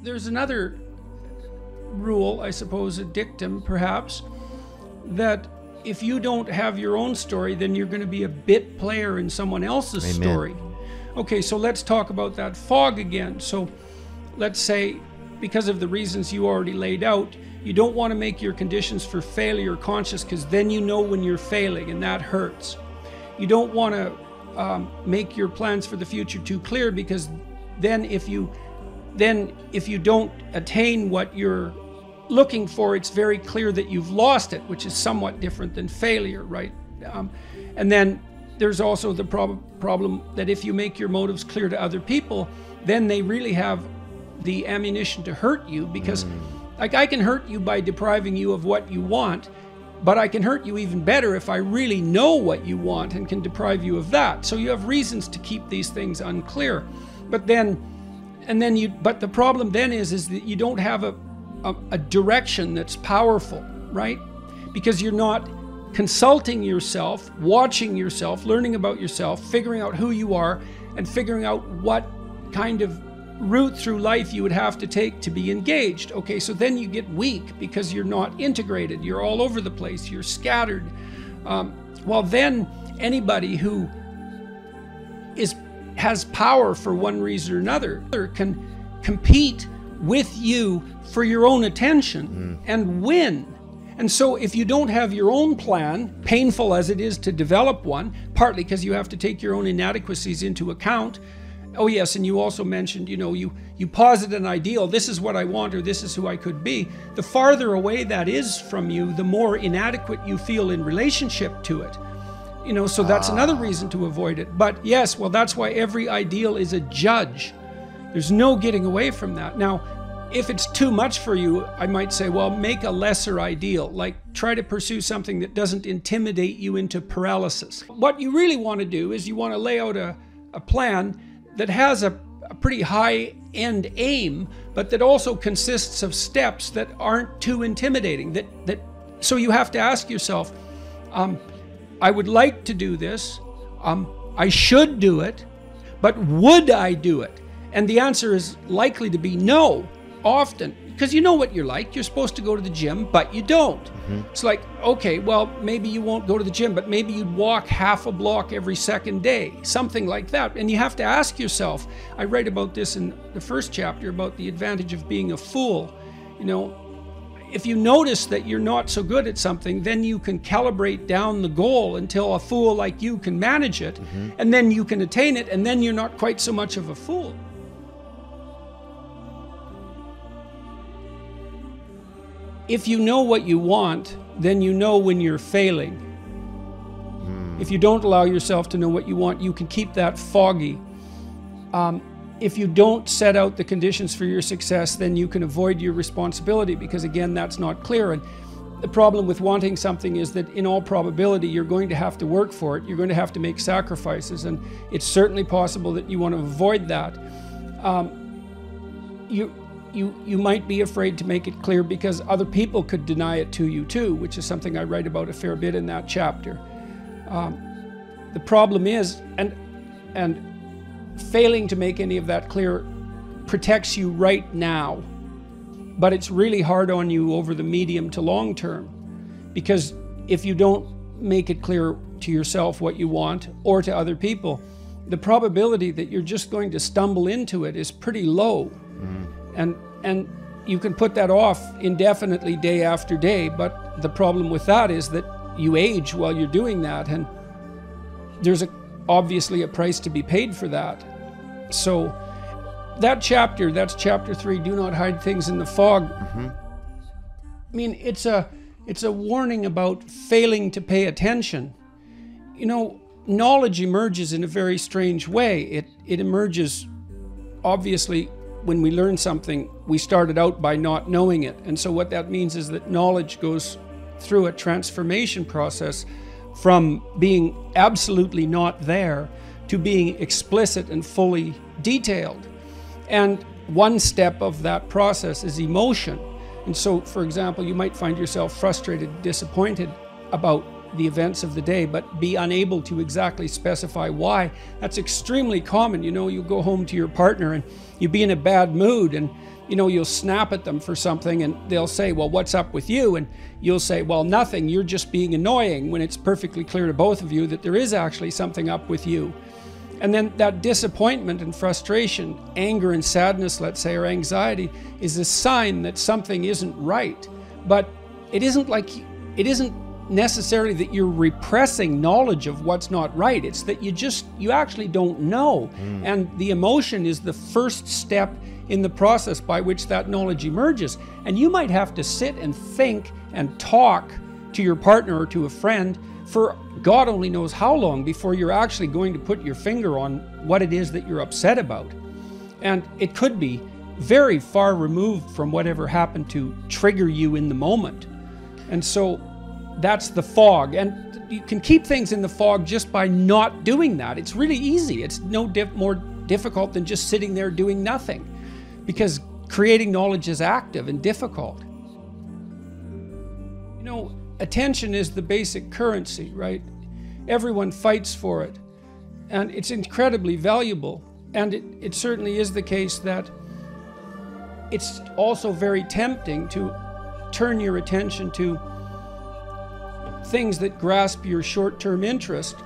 there's another rule, I suppose, a dictum perhaps, that if you don't have your own story, then you're going to be a bit player in someone else's Amen. story. Okay, so let's talk about that fog again. So let's say, because of the reasons you already laid out, you don't want to make your conditions for failure conscious, because then you know when you're failing, and that hurts. You don't want to make your plans for the future too clear, because then if you don't attain what you're looking for, it's very clear that you've lost it, which is somewhat different than failure, right? And then there's also the problem that if you make your motives clear to other people, then they really have the ammunition to hurt you, because like, I can hurt you by depriving you of what you want, but I can hurt you even better if I really know what you want and can deprive you of that. So you have reasons to keep these things unclear. But the problem then is that you don't have a direction that's powerful, right? Because you're not consulting yourself, watching yourself, learning about yourself, figuring out who you are, and figuring out what kind of route through life you would have to take to be engaged. Okay, so then you get weak because you're not integrated, you're all over the place, you're scattered. Well, then anybody who has power for one reason or another can compete with you for your own attention and win. And so if you don't have your own plan, painful as it is to develop one, partly because you have to take your own inadequacies into account. Oh yes, and you also mentioned, you posit an ideal, this is what I want, or this is who I could be. The farther away that is from you, the more inadequate you feel in relationship to it. So that's another reason to avoid it. But yes, well, that's why every ideal is a judge. There's no getting away from that. Now, if it's too much for you, I might say, well, make a lesser ideal. Like, try to pursue something that doesn't intimidate you into paralysis. What you really want to do is you want to lay out a plan that has a pretty high-end aim, but that also consists of steps that aren't too intimidating. So you have to ask yourself, I would like to do this, I should do it, but would I do it? And the answer is likely to be no, often, because you know what you're like. You're supposed to go to the gym, but you don't. It's like, okay, well, maybe you won't go to the gym, but maybe you'd walk half a block every second day, something like that. And you have to ask yourself, I write about this in the first chapter, about the advantage of being a fool. If you notice that you're not so good at something, then you can calibrate down the goal until a fool like you can manage it, and then you can attain it, and then you're not quite so much of a fool. If you know what you want, then you know when you're failing. If you don't allow yourself to know what you want, you can keep that foggy. If you don't set out the conditions for your success, then you can avoid your responsibility, because again, that's not clear. And the problem with wanting something is that in all probability, you're going to have to work for it. You're going to have to make sacrifices, and it's certainly possible that you want to avoid that. You might be afraid to make it clear because other people could deny it to you too, which is something I write about a fair bit in that chapter. The problem is, and failing to make any of that clear protects you right now, but it's really hard on you over the medium to long term, because if you don't make it clear to yourself what you want, or to other people, the probability that you're just going to stumble into it is pretty low. And you can put that off indefinitely, day after day, but the problem with that is that you age while you're doing that, and there's obviously a price to be paid for that. So that's chapter 3, do not hide things in the fog. I mean, it's a warning about failing to pay attention. Knowledge emerges in a very strange way. It emerges, obviously, when we learn something, we started out by not knowing it. And so what that means is that knowledge goes through a transformation process from being absolutely not there to being explicit and fully detailed. And one step of that process is emotion. And so, for example, you might find yourself frustrated, disappointed about the events of the day, but be unable to exactly specify why. That's extremely common. You know, you go home to your partner and you be in a bad mood, and you know, you'll snap at them for something and they'll say, well, what's up with you? And you'll say, well, nothing, you're just being annoying, when it's perfectly clear to both of you that there is actually something up with you. And then that disappointment and frustration, anger and sadness, let's say, or anxiety, is a sign that something isn't right. But it isn't necessarily that you're repressing knowledge of what's not right. It's that you actually don't know. And the emotion is the first step in the process by which that knowledge emerges. And you might have to sit and think and talk to your partner or to a friend for God only knows how long before you're actually going to put your finger on what it is that you're upset about. And it could be very far removed from whatever happened to trigger you in the moment. And so that's the fog. And you can keep things in the fog just by not doing that. It's really easy. It's no more difficult than just sitting there doing nothing, because creating knowledge is active and difficult. You know, attention is the basic currency, right? Everyone fights for it, and it's incredibly valuable. And it certainly is the case that it's also very tempting to turn your attention to things that grasp your short-term interest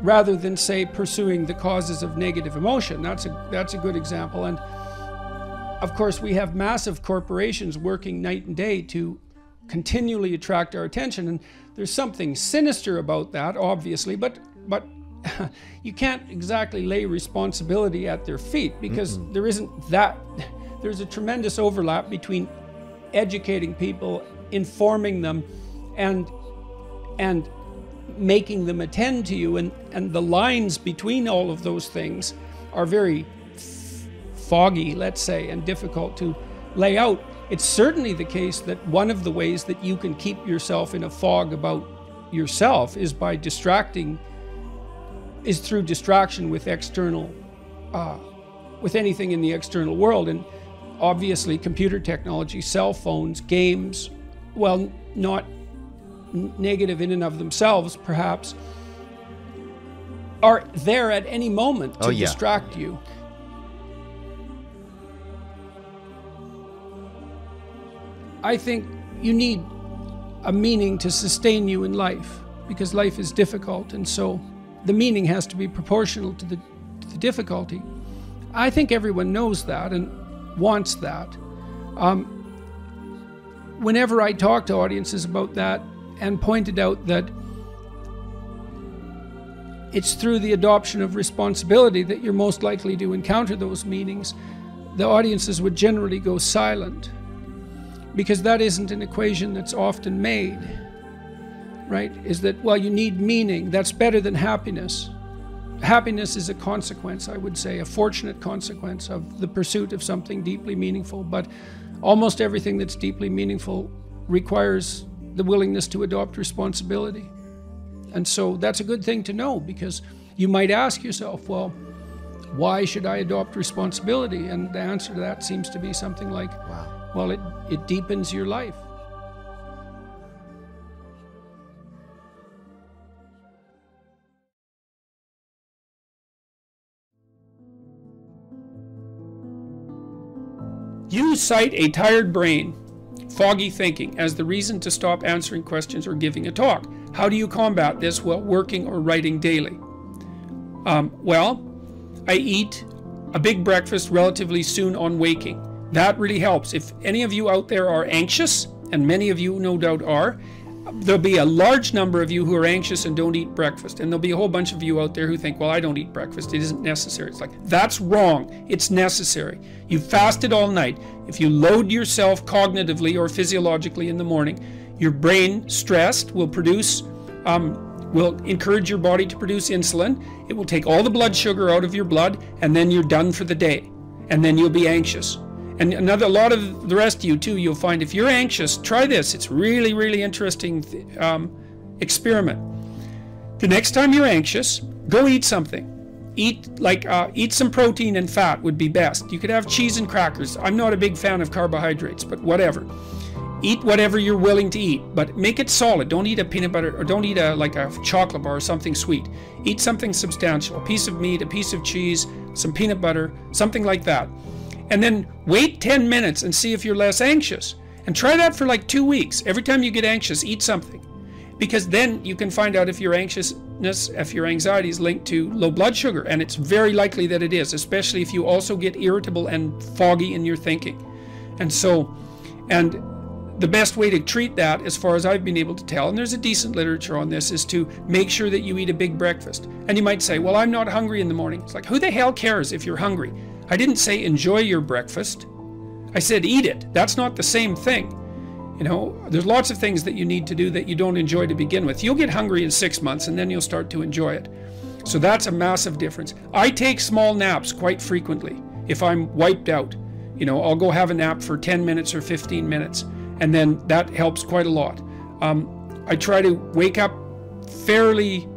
rather than, say, pursuing the causes of negative emotion. That's a good example. And of course, we have massive corporations working night and day to continually attract our attention, and there's something sinister about that, obviously, but you can't exactly lay responsibility at their feet, because there isn't that. There's a tremendous overlap between educating people, informing them, and making them attend to you, and the lines between all of those things are very foggy, let's say, and difficult to lay out. It's certainly the case that one of the ways that you can keep yourself in a fog about yourself is through distraction with external, with anything in the external world. And obviously computer technology, cell phones, games, well, not negative in and of themselves, perhaps, are there at any moment to distract you. I think you need a meaning to sustain you in life, because life is difficult, and so the meaning has to be proportional to the difficulty. I think everyone knows that and wants that. Whenever I talk to audiences about that and pointed out that it's through the adoption of responsibility that you're most likely to encounter those meanings, the audiences would generally go silent, because that isn't an equation that's often made, right? Is that, well, you need meaning, that's better than happiness. Happiness is a consequence, I would say, a fortunate consequence of the pursuit of something deeply meaningful, but almost everything that's deeply meaningful requires the willingness to adopt responsibility. And so that's a good thing to know, because you might ask yourself, well, why should I adopt responsibility? And the answer to that seems to be something like, wow. Well, it deepens your life. You cite a tired brain, foggy thinking, as the reason to stop answering questions or giving a talk. How do you combat this while working or writing daily? Well, I eat a big breakfast relatively soon on waking. That really helps. If any of you out there are anxious, and many of you no doubt are, there'll be a large number of you who are anxious and don't eat breakfast. And there'll be a whole bunch of you out there who think, well, I don't eat breakfast, it isn't necessary. It's like, that's wrong. It's necessary. You fasted all night. If you load yourself cognitively or physiologically in the morning, your brain, stressed, will encourage your body to produce insulin. It will take all the blood sugar out of your blood, and then you're done for the day. And then you'll be anxious. And a lot of the rest of you too, you'll find if you're anxious, try this. It's really, really interesting experiment. The next time you're anxious, go eat something. Eat some protein and fat would be best. You could have cheese and crackers. I'm not a big fan of carbohydrates, but whatever. Eat whatever you're willing to eat, but make it solid. Don't eat a peanut butter, or don't eat like a chocolate bar or something sweet. Eat something substantial, a piece of meat, a piece of cheese, some peanut butter, something like that. And then wait 10 minutes and see if you're less anxious. And try that for like 2 weeks. Every time you get anxious, eat something. Because then you can find out if your anxiousness, if your anxiety is linked to low blood sugar. And it's very likely that it is, especially if you also get irritable and foggy in your thinking. And so, and the best way to treat that, as far as I've been able to tell, and there's a decent literature on this, is to make sure that you eat a big breakfast. And you might say, well, I'm not hungry in the morning. It's like, who the hell cares if you're hungry? I didn't say enjoy your breakfast. I said eat it. That's not the same thing. You know, there's lots of things that you need to do that you don't enjoy to begin with. You'll get hungry in 6 months and then you'll start to enjoy it. So that's a massive difference. I take small naps quite frequently. If I'm wiped out, you know, I'll go have a nap for 10 minutes or 15 minutes. And then that helps quite a lot. I try to wake up fairly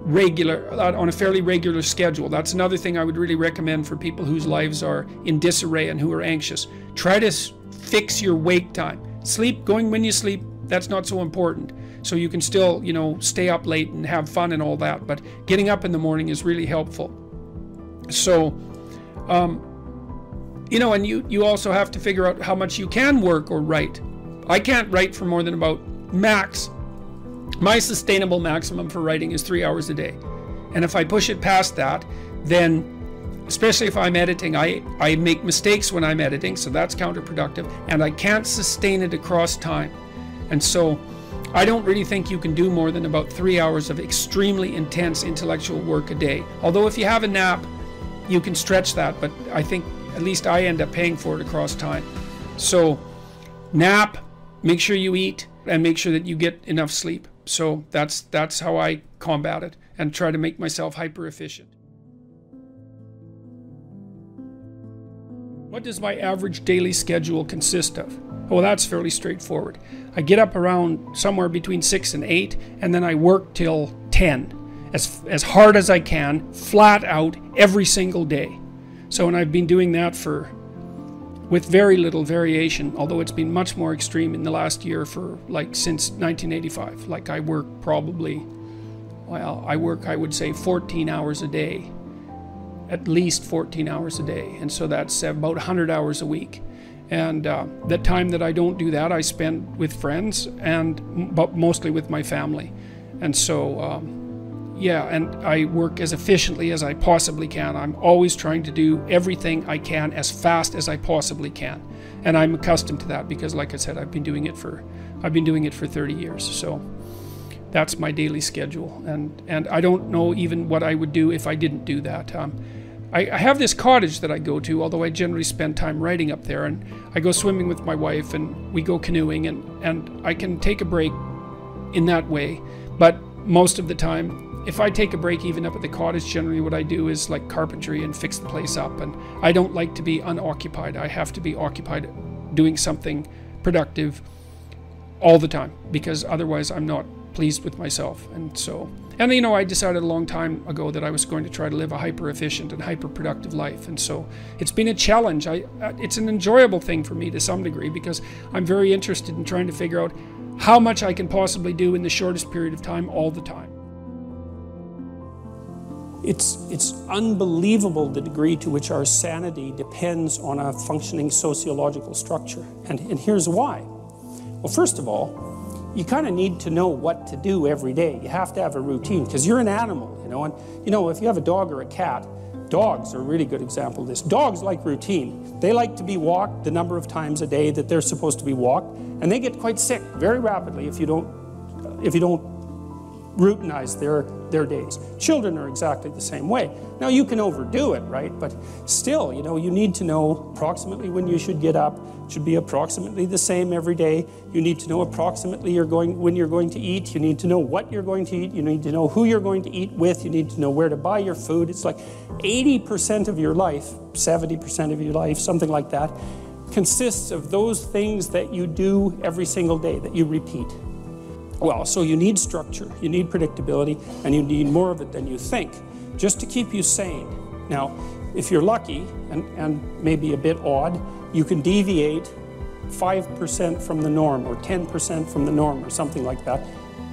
regular, on a fairly regular schedule. That's another thing I would really recommend for people whose lives are in disarray and who are anxious. Try to fix your wake time. Sleep, going when you sleep, that's not so important. So you can still, you know, stay up late and have fun and all that. But getting up in the morning is really helpful. So, you know, and you also have to figure out how much you can work or write. I can't write for more than about max. My sustainable maximum for writing is 3 hours a day. And if I push it past that, then, especially if I'm editing, I make mistakes when I'm editing, so that's counterproductive, and I can't sustain it across time. And so I don't really think you can do more than about 3 hours of extremely intense intellectual work a day. Although if you have a nap, you can stretch that, but I think at least I end up paying for it across time. So nap, make sure you eat, and make sure that you get enough sleep. So that's how I combat it and try to make myself hyper efficient. What does my average daily schedule consist of? Well, that's fairly straightforward. I get up around somewhere between 6 and 8, and then I work till 10, as hard as I can, flat out, every single day. So, and I've been doing that with very little variation, although it's been much more extreme in the last year, for like since 1985. Like I work probably, well, I would say 14 hours a day, at least 14 hours a day. And so that's about 100 hours a week. And the time that I don't do that, I spend with friends, but mostly with my family. And so, yeah, and I work as efficiently as I possibly can. I'm always trying to do everything I can as fast as I possibly can. And I'm accustomed to that because, like I said, I've been doing it for 30 years. So that's my daily schedule. And I don't know even what I would do if I didn't do that. I have this cottage that I go to, although I generally spend time writing up there, and I go swimming with my wife and we go canoeing, and I can take a break in that way. But most of the time, if I take a break even up at the cottage, generally what I do is like carpentry and fix the place up. And I don't like to be unoccupied. I have to be occupied doing something productive all the time, because otherwise I'm not pleased with myself. And so, and you know, I decided a long time ago that I was going to try to live a hyper efficient and hyper productive life. And so it's been a challenge. It's an enjoyable thing for me to some degree, because I'm very interested in trying to figure out how much I can possibly do in the shortest period of time all the time. It's unbelievable the degree to which our sanity depends on a functioning sociological structure. And here's why. Well, first of all, you kind of need to know what to do every day. You have to have a routine, because you're an animal, you know. And you know, if you have a dog or a cat, dogs are a really good example of this. Dogs like routine. They like to be walked the number of times a day that they're supposed to be walked, and they get quite sick very rapidly if you don't routinize their days. Children are exactly the same way. Now, you can overdo it, right? But still, you know, you need to know approximately when you should get up. It should be approximately the same every day. You need to know approximately when you're going to eat. You need to know what you're going to eat. You need to know who you're going to eat with. You need to know where to buy your food. It's like 80% of your life, 70% of your life, something like that, consists of those things that you do every single day, that you repeat. Well, so you need structure, you need predictability, and you need more of it than you think, just to keep you sane. Now, if you're lucky, and maybe a bit odd, you can deviate 5% from the norm or 10% from the norm or something like that,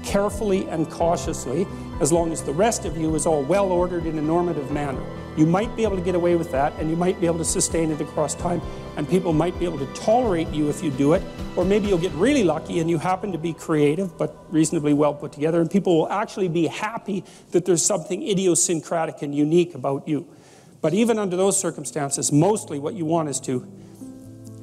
carefully and cautiously, as long as the rest of you is all well ordered in a normative manner. You might be able to get away with that, and you might be able to sustain it across time, and people might be able to tolerate you if you do it, or maybe you'll get really lucky and you happen to be creative but reasonably well put together, and people will actually be happy that there's something idiosyncratic and unique about you. But even under those circumstances, mostly what you want is to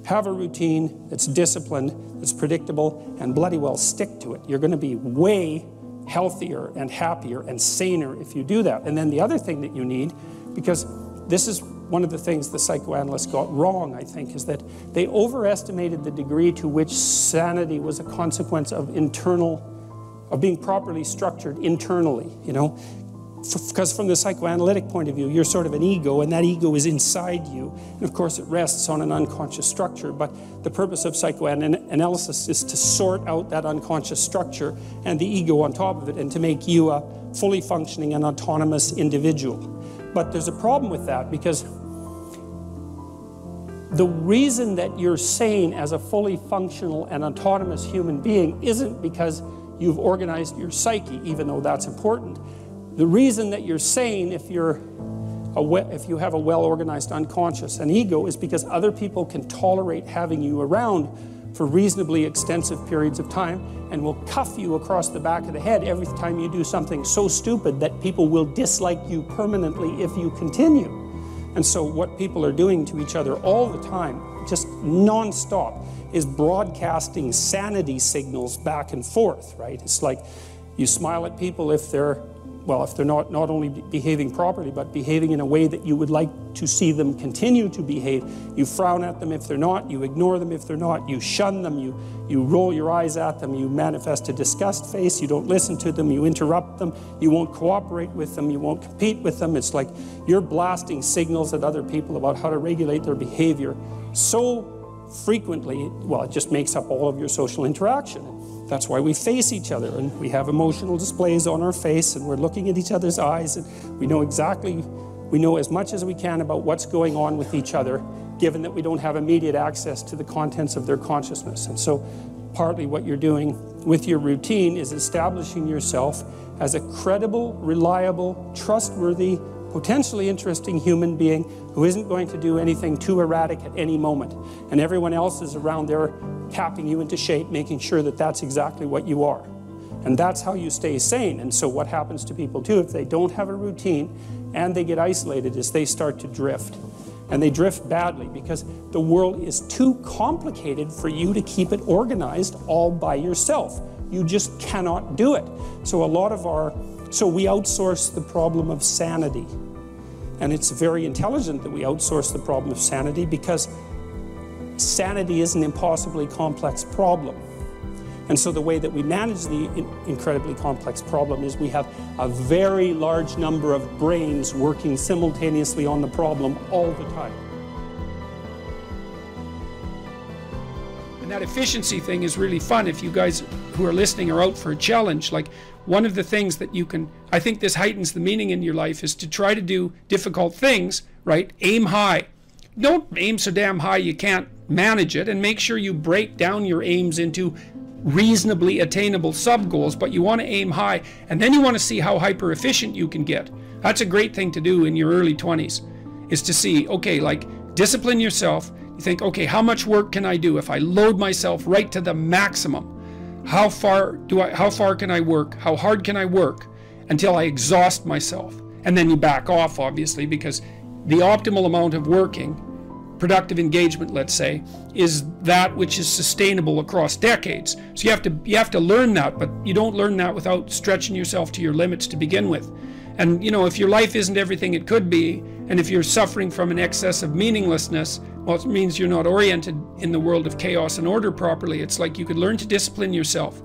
have a routine that's disciplined, that's predictable, and bloody well stick to it. You're going to be way healthier and happier and saner if you do that. And then the other thing that you need, because this is one of the things the psychoanalysts got wrong, I think, is that they overestimated the degree to which sanity was a consequence of being properly structured internally, you know. Because from the psychoanalytic point of view, you're sort of an ego, and that ego is inside you. And of course, it rests on an unconscious structure. But the purpose of psychoanalysis is to sort out that unconscious structure and the ego on top of it, and to make you a fully functioning and autonomous individual. But there's a problem with that, because the reason that you're sane as a fully functional and autonomous human being isn't because you've organized your psyche, even though that's important. The reason that you're sane if you have a well-organized unconscious and ego is because other people can tolerate having you around for reasonably extensive periods of time, and will cuff you across the back of the head every time you do something so stupid that people will dislike you permanently if you continue. And so what people are doing to each other all the time, just non-stop, is broadcasting sanity signals back and forth, right? It's like you smile at people if they're not only behaving properly, but behaving in a way that you would like to see them continue to behave. You frown at them if they're not, you ignore them if they're not, you shun them, you roll your eyes at them, you manifest a disgust face, you don't listen to them, you interrupt them, you won't cooperate with them, you won't compete with them. It's like you're blasting signals at other people about how to regulate their behavior so frequently, well, it just makes up all of your social interaction. That's why we face each other, and we have emotional displays on our face, and we're looking at each other's eyes, and we know as much as we can about what's going on with each other, given that we don't have immediate access to the contents of their consciousness. And so partly what you're doing with your routine is establishing yourself as a credible, reliable, trustworthy, potentially interesting human being who isn't going to do anything too erratic at any moment. And everyone else is around there tapping you into shape, making sure that that's exactly what you are. And that's how you stay sane. And so what happens to people too, if they don't have a routine and they get isolated, is they start to drift. And they drift badly because the world is too complicated for you to keep it organized all by yourself. You just cannot do it. So we outsource the problem of sanity. And it's very intelligent that we outsource the problem of sanity, because sanity is an impossibly complex problem. And so the way that we manage the incredibly complex problem is we have a very large number of brains working simultaneously on the problem all the time. And that efficiency thing is really fun. If you guys who are listening are out for a challenge, like one of the things that you can, I think this heightens the meaning in your life, is to try to do difficult things, right? Aim high. Don't aim so damn high you can't manage it, and make sure you break down your aims into reasonably attainable sub-goals, but you want to aim high, and then you want to see how hyper efficient you can get. That's a great thing to do in your early 20s, is to see, okay, like discipline yourself. You think, okay, how much work can I do if I load myself right to the maximum? How far can I work? How hard can I work until I exhaust myself? And then you back off, obviously, because the optimal amount of working, productive engagement, let's say, is that which is sustainable across decades. So you have to learn that, but you don't learn that without stretching yourself to your limits to begin with. And you know, if your life isn't everything it could be, and if you're suffering from an excess of meaninglessness, well, it means you're not oriented in the world of chaos and order properly. It's like you could learn to discipline yourself.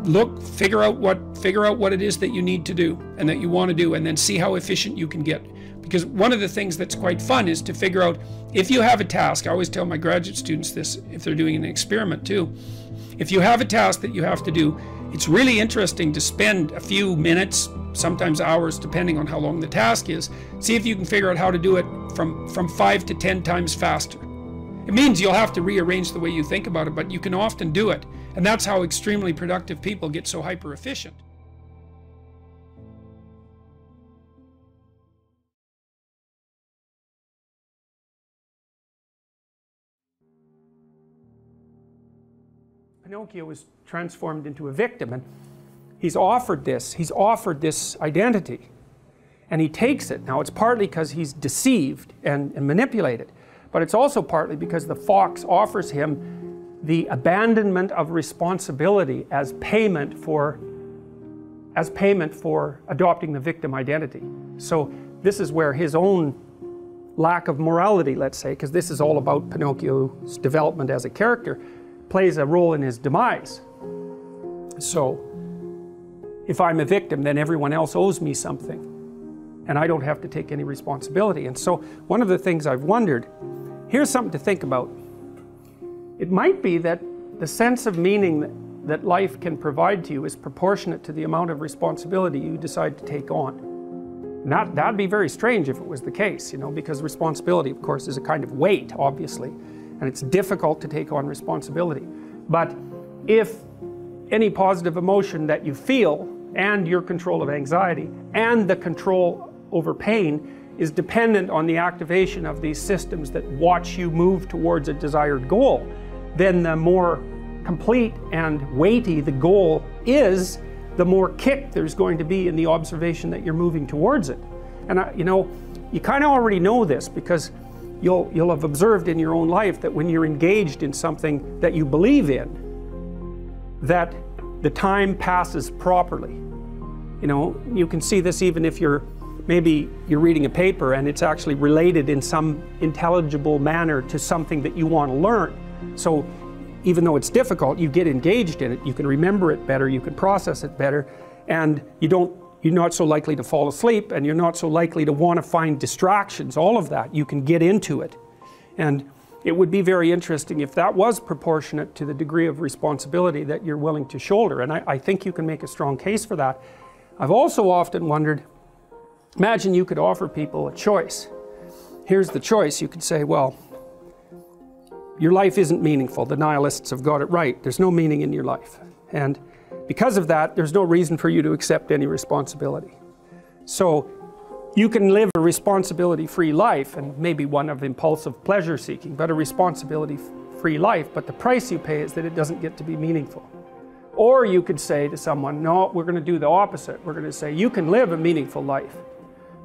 Look, figure out what it is that you need to do and that you want to do, and then see how efficient you can get. Because one of the things that's quite fun is to figure out, if you have a task, I always tell my graduate students this if they're doing an experiment too, if you have a task that you have to do, it's really interesting to spend a few minutes, sometimes hours, depending on how long the task is, see if you can figure out how to do it from 5 to 10 times faster. It means you'll have to rearrange the way you think about it, but you can often do it. And that's how extremely productive people get so hyper efficient. Pinocchio is transformed into a victim, and he's offered this identity, and he takes it. Now it's partly because he's deceived and manipulated, but it's also partly because the fox offers him the abandonment of responsibility as payment for adopting the victim identity. So this is where his own lack of morality, let's say, because this is all about Pinocchio's development as a character, plays a role in his demise. So if I'm a victim, then everyone else owes me something, and I don't have to take any responsibility. And so one of the things I've wondered, here's something to think about. It might be that the sense of meaning that life can provide to you is proportionate to the amount of responsibility you decide to take on. And that'd be very strange if it was the case, you know, because responsibility, of course, is a kind of weight, obviously, and it's difficult to take on responsibility. But if any positive emotion that you feel, and your control of anxiety, and the control over pain, is dependent on the activation of these systems that watch you move towards a desired goal, then the more complete and weighty the goal is, the more kick there's going to be in the observation that you're moving towards it. And you know, you kind of already know this, because you'll have observed in your own life that when you're engaged in something that you believe in, that the time passes properly. You know, you can see this even if maybe you're reading a paper and it's actually related in some intelligible manner to something that you want to learn. So even though it's difficult, you get engaged in it, you can remember it better, you can process it better, and you're not so likely to fall asleep, and you're not so likely to want to find distractions, all of that. You can get into it. And it would be very interesting if that was proportionate to the degree of responsibility that you're willing to shoulder. And I think you can make a strong case for that. I've also often wondered, imagine you could offer people a choice. Here's the choice. You could say, well, your life isn't meaningful. The nihilists have got it right. There's no meaning in your life. And because of that, there's no reason for you to accept any responsibility. So you can live a responsibility-free life, and maybe one of impulsive pleasure-seeking, but a responsibility-free life, but the price you pay is that it doesn't get to be meaningful. Or you could say to someone, no, we're going to do the opposite. We're going to say, you can live a meaningful life,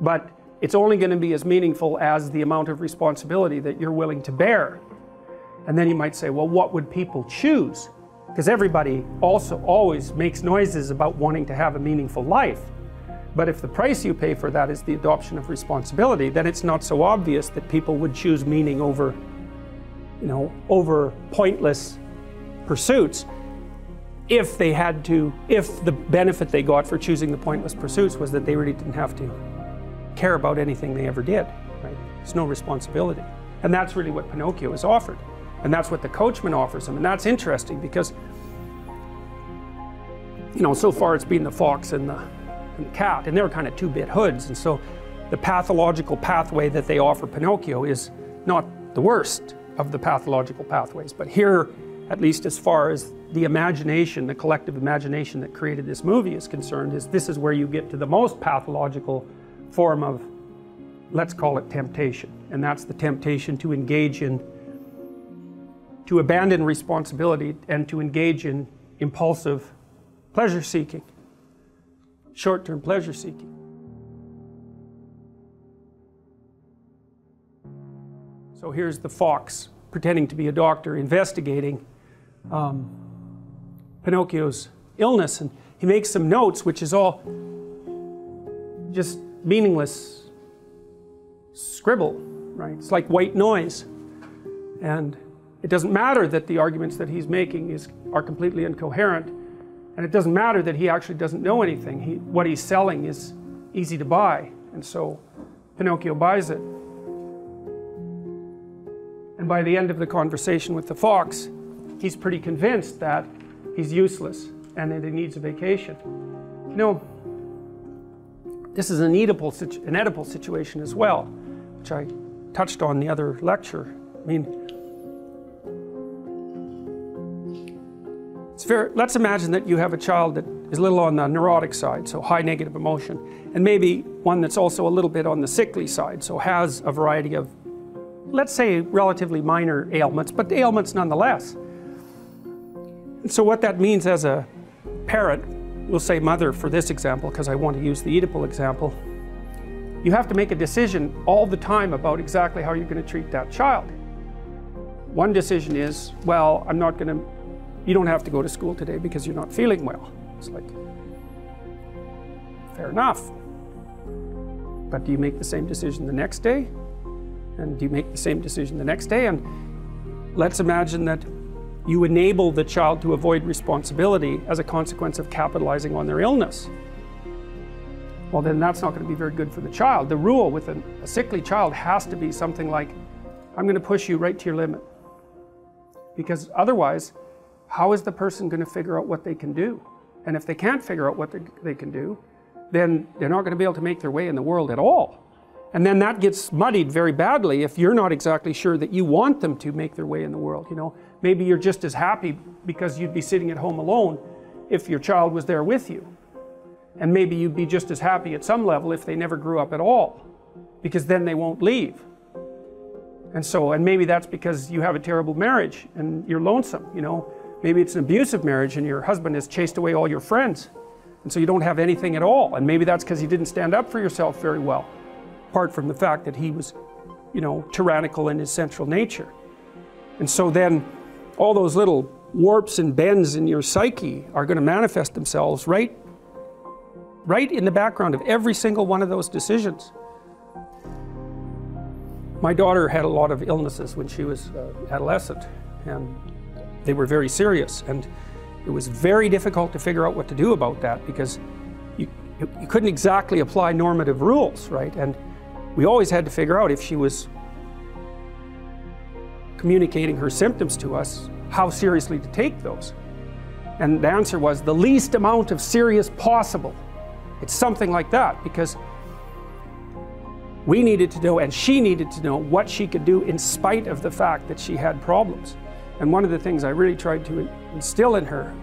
but it's only going to be as meaningful as the amount of responsibility that you're willing to bear. And then you might say, well, what would people choose? Because everybody also always makes noises about wanting to have a meaningful life. But if the price you pay for that is the adoption of responsibility, then it's not so obvious that people would choose meaning over, you know, over pointless pursuits, if the benefit they got for choosing the pointless pursuits was that they really didn't have to care about anything they ever did, right? There's no responsibility. And that's really what Pinocchio is offered. And that's what the coachman offers him. And that's interesting because, you know, so far it's been the fox and the cat, and they're kind of two-bit hoods. And so the pathological pathway that they offer Pinocchio is not the worst of the pathological pathways. But here, at least as far as the imagination, the collective imagination that created this movie is concerned, this is where you get to the most pathological form of, let's call it temptation. And that's the temptation to engage in, to abandon responsibility and to engage in impulsive pleasure-seeking, short-term pleasure-seeking. So here's the fox pretending to be a doctor, investigating Pinocchio's illness, and he makes some notes, which is all just meaningless scribble, right? It's like white noise. And it doesn't matter that the arguments that he's making are completely incoherent, and it doesn't matter that he actually doesn't know anything. What he's selling is easy to buy, and so Pinocchio buys it. And by the end of the conversation with the fox, he's pretty convinced that he's useless and that he needs a vacation. You know, this is an edible situation as well, which I touched on in the other lecture. I mean, let's imagine that you have a child that is a little on the neurotic side, so high negative emotion, and maybe one that's also a little bit on the sickly side, so has a variety of, let's say, relatively minor ailments, but ailments nonetheless. And so what that means as a parent, we'll say mother for this example because I want to use the Oedipal example, you have to make a decision all the time about exactly how you're going to treat that child. One decision is, well, you don't have to go to school today because you're not feeling well. It's like, fair enough. But do you make the same decision the next day? And do you make the same decision the next day? And let's imagine that you enable the child to avoid responsibility as a consequence of capitalizing on their illness. Well, then that's not going to be very good for the child. The rule with a sickly child has to be something like, I'm going to push you right to your limit. Because otherwise, how is the person going to figure out what they can do? And if they can't figure out what they can do, then they're not going to be able to make their way in the world at all. And then that gets muddied very badly if you're not exactly sure that you want them to make their way in the world. You know, maybe you're just as happy because you'd be sitting at home alone if your child was there with you. And maybe you'd be just as happy at some level if they never grew up at all, because then they won't leave. And maybe that's because you have a terrible marriage and you're lonesome, you know. Maybe it's an abusive marriage and your husband has chased away all your friends, and so you don't have anything at all. And maybe that's because you didn't stand up for yourself very well, apart from the fact that he was, you know, tyrannical in his central nature. And so then all those little warps and bends in your psyche are going to manifest themselves right in the background of every single one of those decisions. My daughter had a lot of illnesses when she was adolescent, and they were very serious, and it was very difficult to figure out what to do about that, because you couldn't exactly apply normative rules, right? And we always had to figure out, if she was communicating her symptoms to us, how seriously to take those. And the answer was the least amount of serious possible. It's something like that, because we needed to know, and she needed to know, what she could do in spite of the fact that she had problems. And one of the things I really tried to instill in her,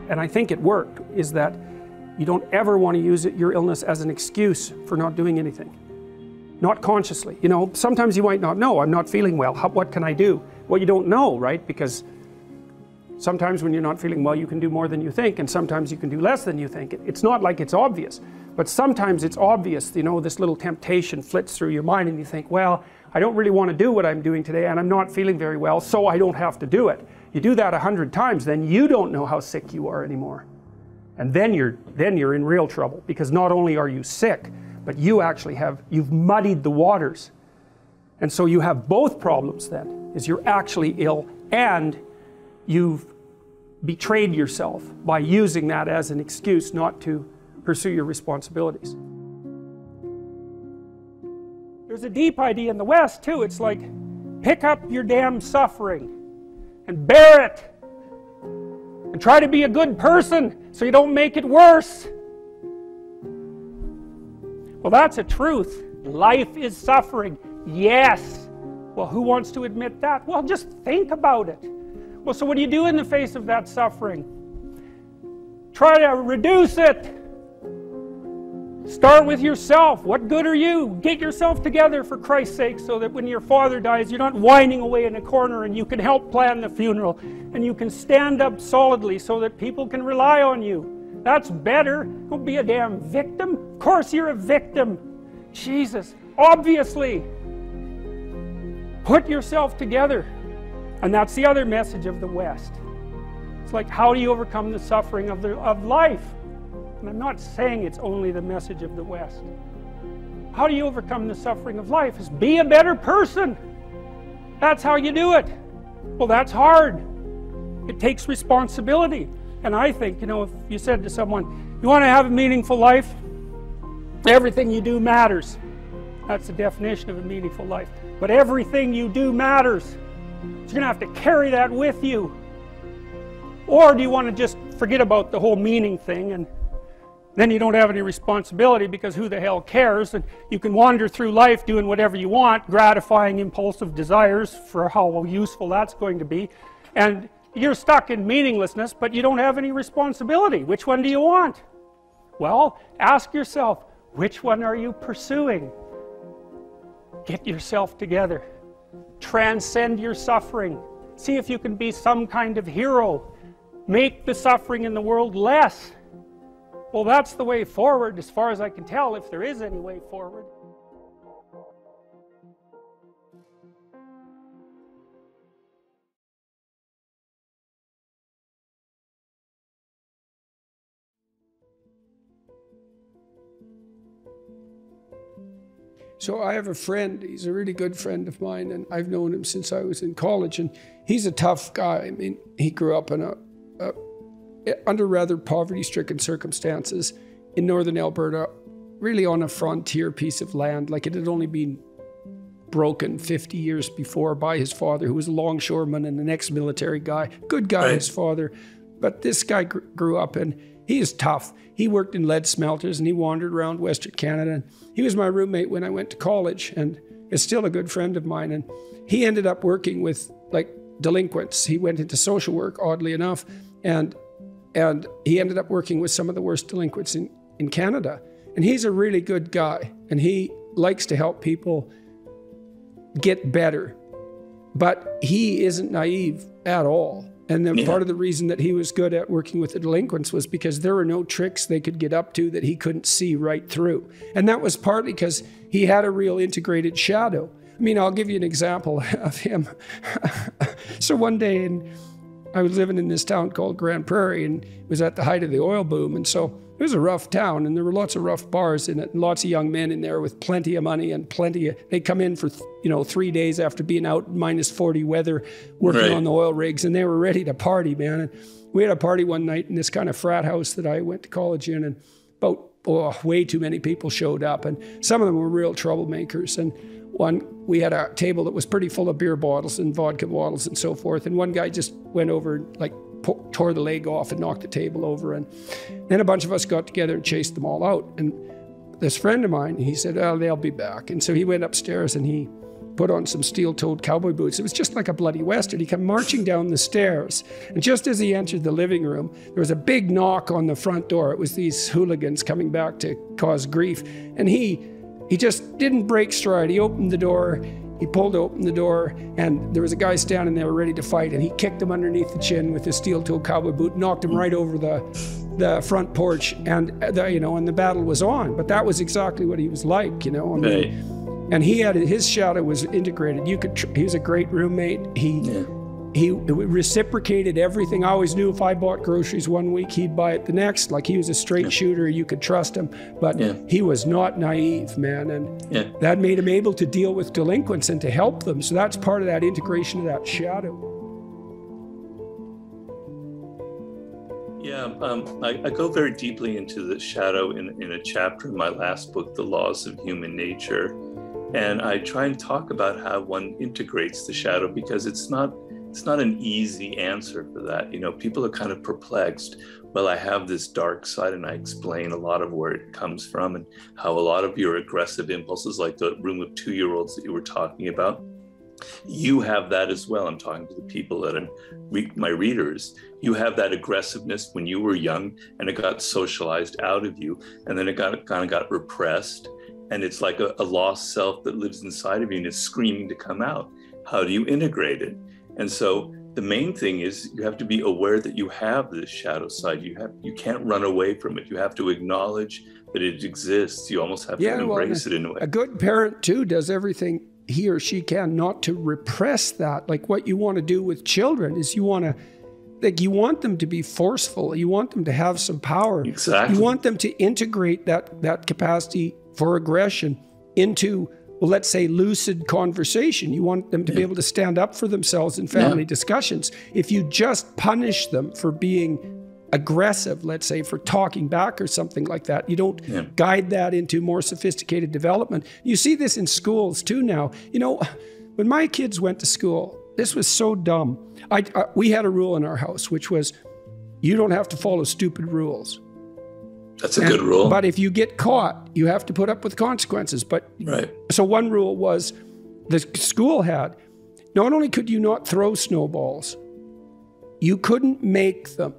and I think it worked, is that you don't ever want to use your illness as an excuse for not doing anything. Not consciously. You know, sometimes you might not know, I'm not feeling well, what can I do? Well, you don't know, right? Because sometimes when you're not feeling well, you can do more than you think, and sometimes you can do less than you think. It's not like it's obvious, but sometimes it's obvious, you know, this little temptation flits through your mind and you think, well, I don't really want to do what I'm doing today, and I'm not feeling very well, so I don't have to do it. You do that 100 times, then you don't know how sick you are anymore. And then you're in real trouble, because not only are you sick, but you've muddied the waters. And so you have both problems then, is you're actually ill and you've betrayed yourself by using that as an excuse not to pursue your responsibilities. There's a deep idea in the West too. It's like, pick up your damn suffering and bear it and try to be a good person so you don't make it worse. Well, that's a truth. Life is suffering. Yes. Well, who wants to admit that? Well, just think about it. Well, so what do you do in the face of that suffering? Try to reduce it. Start with yourself. What good are you? Get yourself together, for Christ's sake, so that when your father dies, you're not whining away in a corner, and you can help plan the funeral, and you can stand up solidly so that people can rely on you. That's better. Don't be a damn victim. Of course you're a victim. Jesus, obviously. Put yourself together. And that's the other message of the West. It's like, how do you overcome the suffering of life? And I'm not saying it's only the message of the West. How do you overcome the suffering of life? Is be a better person. That's how you do it. Well, that's hard. It takes responsibility. And I think, you know, if you said to someone, you want to have a meaningful life? Everything you do matters. That's the definition of a meaningful life. But everything you do matters. So you're going to have to carry that with you. Or do you want to just forget about the whole meaning thing, and then you don't have any responsibility, because who the hell cares, and you can wander through life doing whatever you want, gratifying impulsive desires for how useful that's going to be, and You're stuck in meaninglessness, but you don't have any responsibility. Which one do you want? Well, ask yourself, which one are you pursuing? Get yourself together. Transcend your suffering. See if you can be some kind of hero. Make the suffering in the world less. Well, that's the way forward, as far as I can tell, if there is any way forward. So I have a friend, he's a really good friend of mine, and I've known him since I was in college, and he's a tough guy. I mean, he grew up in under rather poverty-stricken circumstances in northern Alberta, really on a frontier piece of land. Like, it had only been broken 50 years before by his father, who was a longshoreman and an ex-military guy. Good guy, his father. But this guy grew up, and he is tough. He worked in lead smelters, and he wandered around Western Canada. And he was my roommate when I went to college, and is still a good friend of mine. And he ended up working with, like, delinquents. He went into social work, oddly enough, and he ended up working with some of the worst delinquents in Canada. And he's a really good guy, and he likes to help people get better. But he isn't naive at all. And then part of the reason that he was good at working with the delinquents was because there were no tricks they could get up to that he couldn't see right through. And that was partly because he had a real integrated shadow. I mean, I'll give you an example of him. So one day, I was living in this town called Grand Prairie, and it was at the height of the oil boom. And so it was a rough town, and there were lots of rough bars in it, and lots of young men in there with plenty of money and they'd come in for, 3 days after being out in -40 weather, working on the oil rigs, and they were ready to party, man. And we had a party one night in this kind of frat house that I went to college in, and way too many people showed up, and some of them were real troublemakers. And we had a table that was pretty full of beer bottles and vodka bottles and so forth, and one guy just went over and, like, tore the leg off and knocked the table over. And then a bunch of us got together and chased them all out. And this friend of mine, he said, oh, they'll be back. And so he went upstairs and he put on some steel-toed cowboy boots. It was just like a bloody Western. He came marching down the stairs. And just as he entered the living room, there was a big knock on the front door. It was these hooligans coming back to cause grief. And he just didn't break stride. He opened the door. He pulled open the door, and there was a guy standing there ready to fight, and he kicked him underneath the chin with his steel-toed cowboy boot, knocked him right over the front porch, and the battle was on. But that was exactly what he was like, And his shadow was integrated. He was a great roommate. He reciprocated everything. I always knew if I bought groceries one week, he'd buy it the next. Like, he was a straight shooter. You could trust him. But he was not naive, man. And that made him able to deal with delinquents and to help them. So that's part of that integration of that shadow. Yeah, I go very deeply into the shadow in a chapter in my last book, The Laws of Human Nature. And I try and talk about how one integrates the shadow, because it's not an easy answer for that. People are kind of perplexed. Well, I have this dark side, and I explain a lot of where it comes from and how a lot of your aggressive impulses, like the room of 2-year-olds that you were talking about, you have that as well. I'm talking to the people that my readers. You have that aggressiveness when you were young, and it got socialized out of you, and then it got repressed. And it's like a lost self that lives inside of you and is screaming to come out. How do you integrate it? And so the main thing is you have to be aware that you have this shadow side. You can't run away from it. You have to acknowledge that it exists. You almost have to embrace it in a way. A good parent too does everything he or she can not to repress that. Like, what you want to do with children is you want them to be forceful. You want them to have some power. Exactly. You want them to integrate that capacity for aggression into, well, let's say, lucid conversation. You want them to be able to stand up for themselves in family discussions. If you just punish them for being aggressive, let's say, for talking back or something like that, you don't guide that into more sophisticated development. You see this in schools too now. When my kids went to school, this was so dumb. We had a rule in our house, which was, you don't have to follow stupid rules. That's a good rule. But if you get caught, you have to put up with consequences. So one rule was, the school had, not only could you not throw snowballs, You couldn't make them.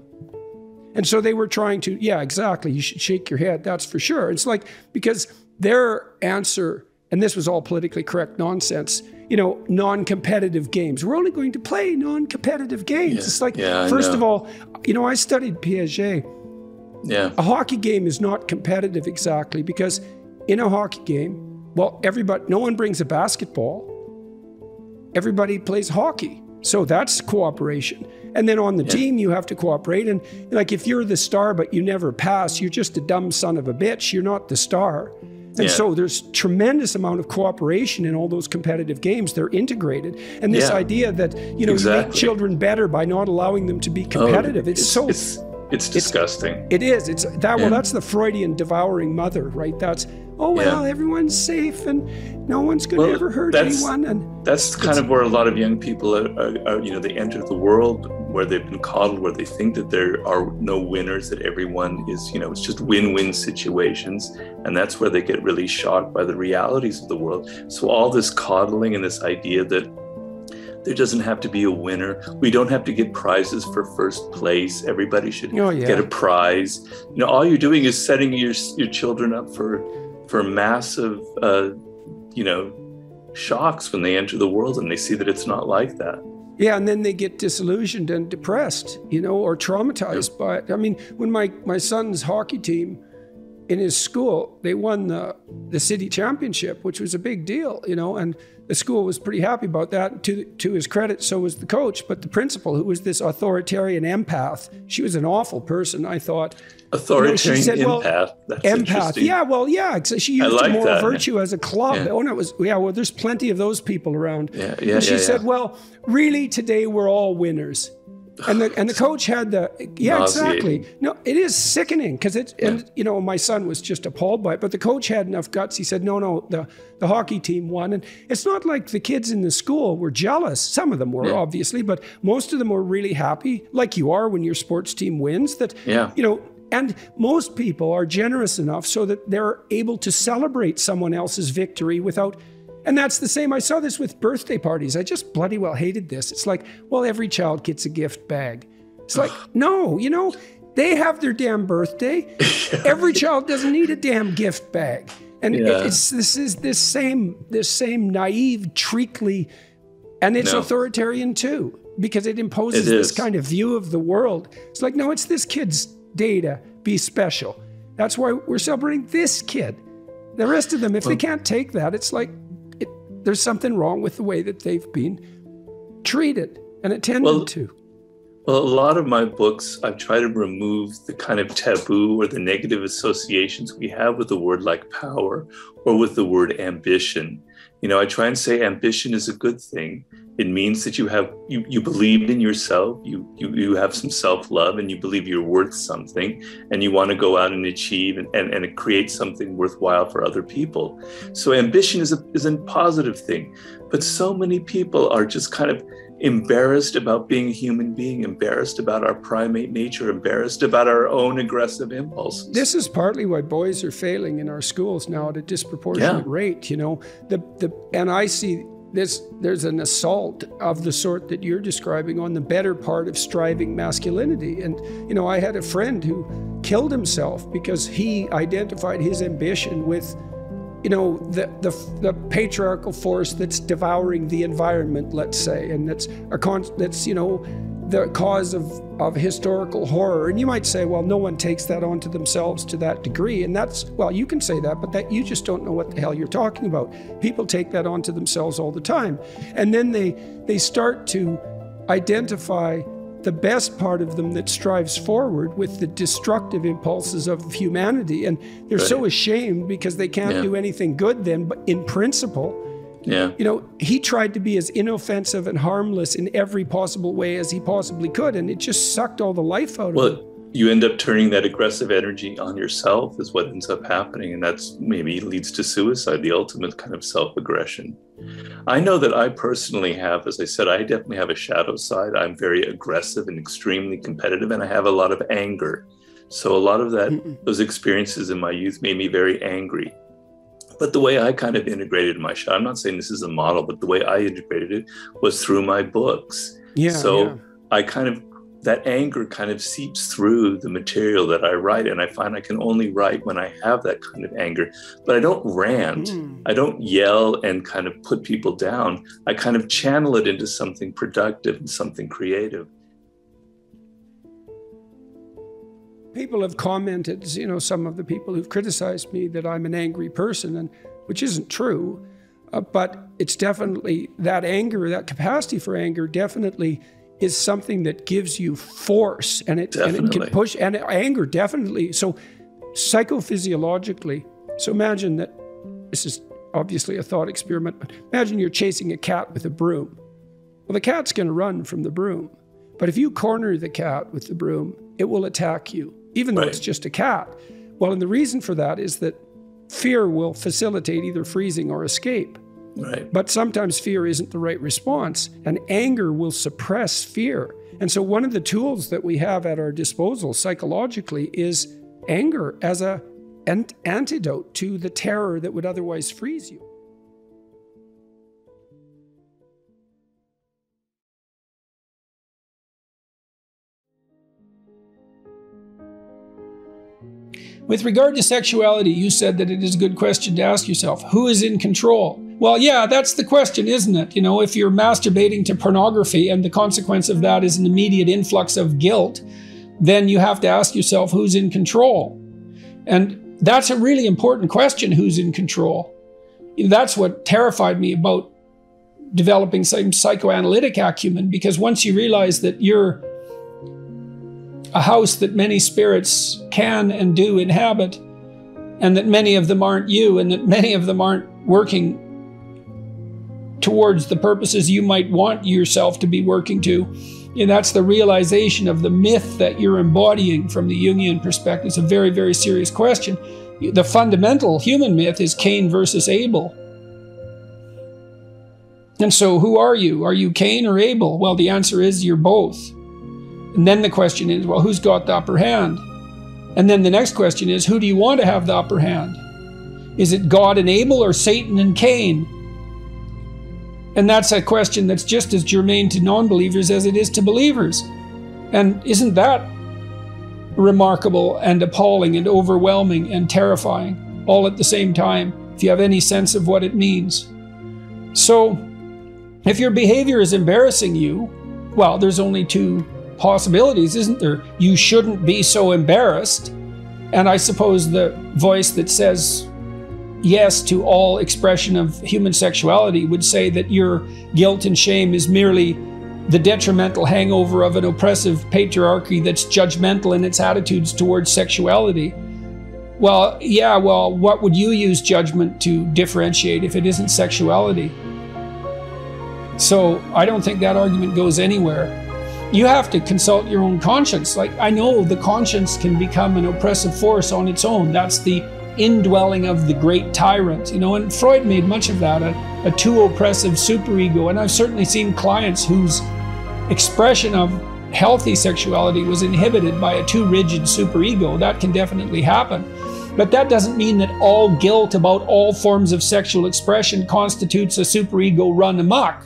And so they were trying to, yeah, exactly. You should shake your head. That's for sure. It's like, because their answer, and this was all politically correct nonsense, you know, non-competitive games. We're only going to play non-competitive games. Yeah, it's like, first of all, you know, I studied Piaget. Yeah. A hockey game is not competitive exactly, because in a hockey game, well, no one brings a basketball. Everybody plays hockey. So that's cooperation. And then on the team, you have to cooperate. And like, if you're the star, but you never pass, you're just a dumb son of a bitch. You're not the star. And so there's tremendous amount of cooperation in all those competitive games. They're integrated. And this idea that, you know, you make children better by not allowing them to be competitive. It's disgusting. It is. It's that. Well, that's the Freudian devouring mother, right? That's, oh, well, everyone's safe and no one's going to ever hurt anyone. And that's kind of where a lot of young people are, you know, they enter the world where they've been coddled, where they think that there are no winners, that everyone is, you know, it's just win-win situations. And that's where they get really shocked by the realities of the world. So all this coddling and this idea that there doesn't have to be a winner. We don't have to get prizes for first place. Everybody should get a prize. You know, all you're doing is setting your children up for massive, you know, shocks when they enter the world and they see that it's not like that. Yeah, and then they get disillusioned and depressed, you know, or traumatized by it. I mean, when my son's hockey team in his school, they won the city championship, which was a big deal, you know, and the school was pretty happy about that. To his credit, so was the coach. But the principal, who was this authoritarian empath, she was an awful person, I thought. Authoritarian empath. Well, that's interesting. Yeah, well, yeah. So she used like moral that. virtue as a club. Yeah. Oh, no, it was, well, there's plenty of those people around. And she said, well, really, today we're all winners. And the coach had exactly. No, it is sickening because and you know, my son was just appalled by it, but the coach had enough guts. He said, no, the hockey team won. And it's not like the kids in the school were jealous. Some of them were, obviously, but most of them were really happy, like you are when your sports team wins, that, you know, and most people are generous enough so that they're able to celebrate someone else's victory without. And that's the same. I saw this with birthday parties. I just bloody well hated this. It's like, well, every child gets a gift bag. It's like, no, you know, they have their damn birthday. Every child doesn't need a damn gift bag. And this same naive, treacly, and it's authoritarian too, because it imposes this kind of view of the world. It's like, no, it's this kid's day to be special. That's why we're celebrating this kid. The rest of them, if they can't take that, it's like, there's something wrong with the way that they've been treated and attended to. Well, a lot of my books, I've tried to remove the kind of taboo or the negative associations we have with the word like power or with the word ambition. You know, I try and say ambition is a good thing. It means that you believe in yourself, you have some self-love, and you believe you're worth something, and you want to go out and achieve and create something worthwhile for other people. So ambition is a positive thing. But so many people are just kind of embarrassed about being a human being, embarrassed about our primate nature, embarrassed about our own aggressive impulses. This is partly why boys are failing in our schools now at a disproportionate rate, you know. And I see there's an assault of the sort that you're describing on the better part of striving masculinity. And, you know, I had a friend who killed himself because he identified his ambition with, you know, the patriarchal force that's devouring the environment, let's say, and that's you know, the cause of historical horror. And you might say, well, no one takes that onto themselves to that degree. And that's, well, you can say that, but that you just don't know what the hell you're talking about. People take that onto themselves all the time. And then they start to identify the best part of them that strives forward with the destructive impulses of humanity. And they're so ashamed because they can't do anything good then, but in principle, you know, he tried to be as inoffensive and harmless in every possible way as he possibly could, and it just sucked all the life out of him. You end up turning that aggressive energy on yourself is what ends up happening, and that's maybe leads to suicide, the ultimate kind of self-aggression. I know that I personally have, as I said, I definitely have a shadow side. I'm very aggressive and extremely competitive, and I have a lot of anger. So a lot of those experiences in my youth made me very angry. But the way I kind of integrated my shadow, I'm not saying this is a model, but the way I integrated it was through my books. I kind of that anger kind of seeps through the material that I write. And I find I can only write when I have that kind of anger. But I don't rant. I don't yell and kind of put people down. I kind of channel it into something productive and something creative. People have commented, you know, some of the people who've criticized me that I'm an angry person, and which isn't true. But it's definitely that anger, that capacity for anger definitely is something that gives you force, and it can push, and anger definitely. So psychophysiologically, so imagine that, this is obviously a thought experiment, but imagine you're chasing a cat with a broom. Well, the cat's gonna run from the broom. But if you corner the cat with the broom, it will attack you, even though it's just a cat. Well, and the reason for that is that fear will facilitate either freezing or escape. But sometimes fear isn't the right response, and anger will suppress fear. And so one of the tools that we have at our disposal psychologically is anger as an antidote to the terror that would otherwise freeze you. With regard to sexuality, you said that it is a good question to ask yourself, who is in control? Well, yeah, that's the question, isn't it? You know, if you're masturbating to pornography and the consequence of that is an immediate influx of guilt, then you have to ask yourself, who's in control? And that's a really important question, who's in control? That's what terrified me about developing some psychoanalytic acumen, because once you realize that you're a house that many spirits can and do inhabit, and that many of them aren't you, and that many of them aren't working towards the purposes you might want yourself to be working to, and that's the realization of the myth that you're embodying from the Jungian perspective. It's a very, very serious question. The fundamental human myth is Cain versus Abel. And so who are you? Are you Cain or Abel? Well, the answer is you're both. And then the question is, well, who's got the upper hand? And then the next question is, who do you want to have the upper hand? Is it God and Abel or Satan and Cain? And that's a question that's just as germane to non-believers as it is to believers. And isn't that remarkable and appalling and overwhelming and terrifying all at the same time, if you have any sense of what it means? So if your behavior is embarrassing you, well, there's only two possibilities, isn't there? You shouldn't be so embarrassed. And I suppose the voice that says yes to all expression of human sexuality would say that your guilt and shame is merely the detrimental hangover of an oppressive patriarchy that's judgmental in its attitudes towards sexuality. Well, yeah, well, what would you use judgment to differentiate if it isn't sexuality? So I don't think that argument goes anywhere. You have to consult your own conscience. Like, I know the conscience can become an oppressive force on its own. That's the indwelling of the great tyrant, you know, and Freud made much of that, a too oppressive superego. And I've certainly seen clients whose expression of healthy sexuality was inhibited by a too rigid superego. That can definitely happen. But that doesn't mean that all guilt about all forms of sexual expression constitutes a superego run amok.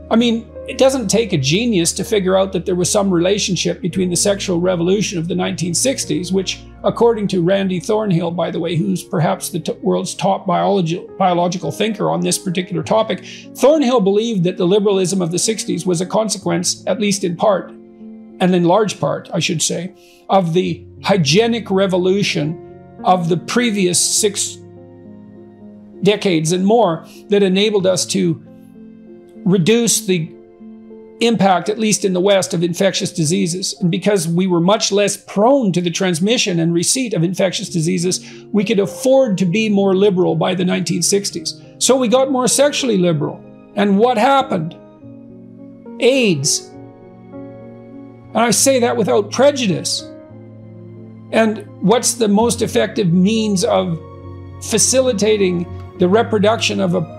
I mean, it doesn't take a genius to figure out that there was some relationship between the sexual revolution of the 1960s, which, according to Randy Thornhill, by the way, who's perhaps the world's top biological thinker on this particular topic, Thornhill believed that the liberalism of the 60s was a consequence, at least in part, and in large part, I should say, of the hygienic revolution of the previous 6 decades and more that enabled us to reduce the impact, at least in the West, of infectious diseases. And because we were much less prone to the transmission and receipt of infectious diseases, we could afford to be more liberal by the 1960s. So we got more sexually liberal. And what happened? AIDS. And I say that without prejudice. And what's the most effective means of facilitating the reproduction of a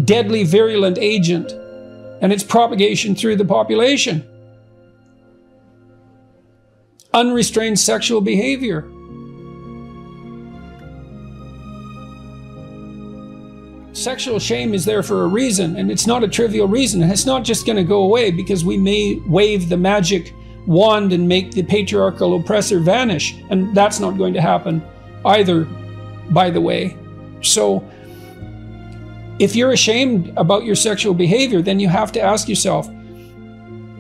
deadly virulent agent and its propagation through the population? Unrestrained sexual behavior. Sexual shame is there for a reason, and it's not a trivial reason. And it's not just going to go away because we may wave the magic wand and make the patriarchal oppressor vanish. And that's not going to happen either, by the way. So if you're ashamed about your sexual behavior, then you have to ask yourself,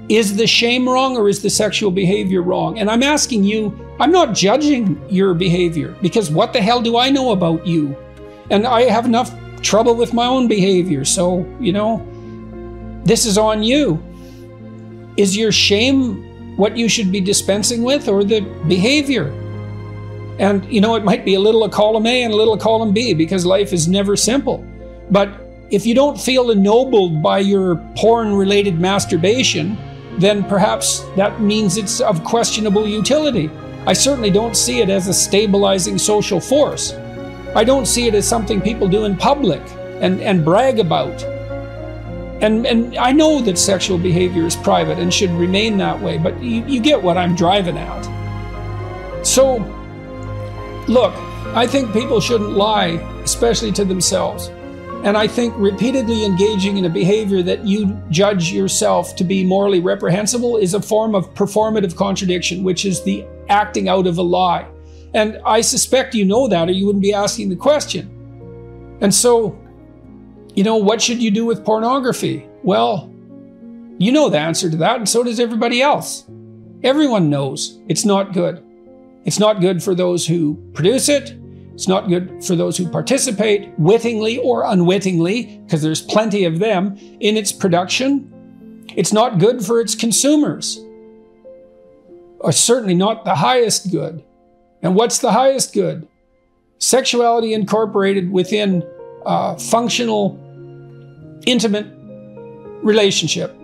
is the shame wrong or is the sexual behavior wrong? And I'm asking you, I'm not judging your behavior, because what the hell do I know about you? And I have enough trouble with my own behavior. So, you know, this is on you. Is your shame what you should be dispensing with, or the behavior? And, you know, it might be a little of column A and a little of column B, because life is never simple. But if you don't feel ennobled by your porn-related masturbation, then perhaps that means it's of questionable utility. I certainly don't see it as a stabilizing social force. I don't see it as something people do in public and brag about. And I know that sexual behavior is private and should remain that way, but you get what I'm driving at. So, look, I think people shouldn't lie, especially to themselves. And I think repeatedly engaging in a behavior that you judge yourself to be morally reprehensible is a form of performative contradiction, which is the acting out of a lie. And I suspect you know that, or you wouldn't be asking the question. And so, you know, what should you do with pornography? Well, you know the answer to that, and so does everybody else. Everyone knows it's not good. It's not good for those who produce it. It's not good for those who participate, wittingly or unwittingly, because there's plenty of them, in its production. It's not good for its consumers, or certainly not the highest good. And what's the highest good? Sexuality incorporated within a functional, intimate relationship,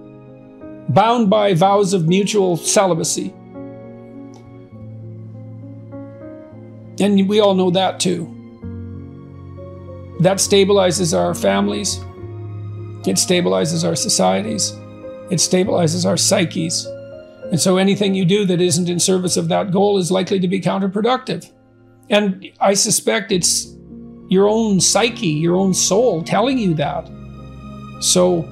bound by vows of mutual celibacy. And we all know that too. That stabilizes our families. It stabilizes our societies. It stabilizes our psyches. And so anything you do that isn't in service of that goal is likely to be counterproductive. And I suspect it's your own psyche, your own soul telling you that. So,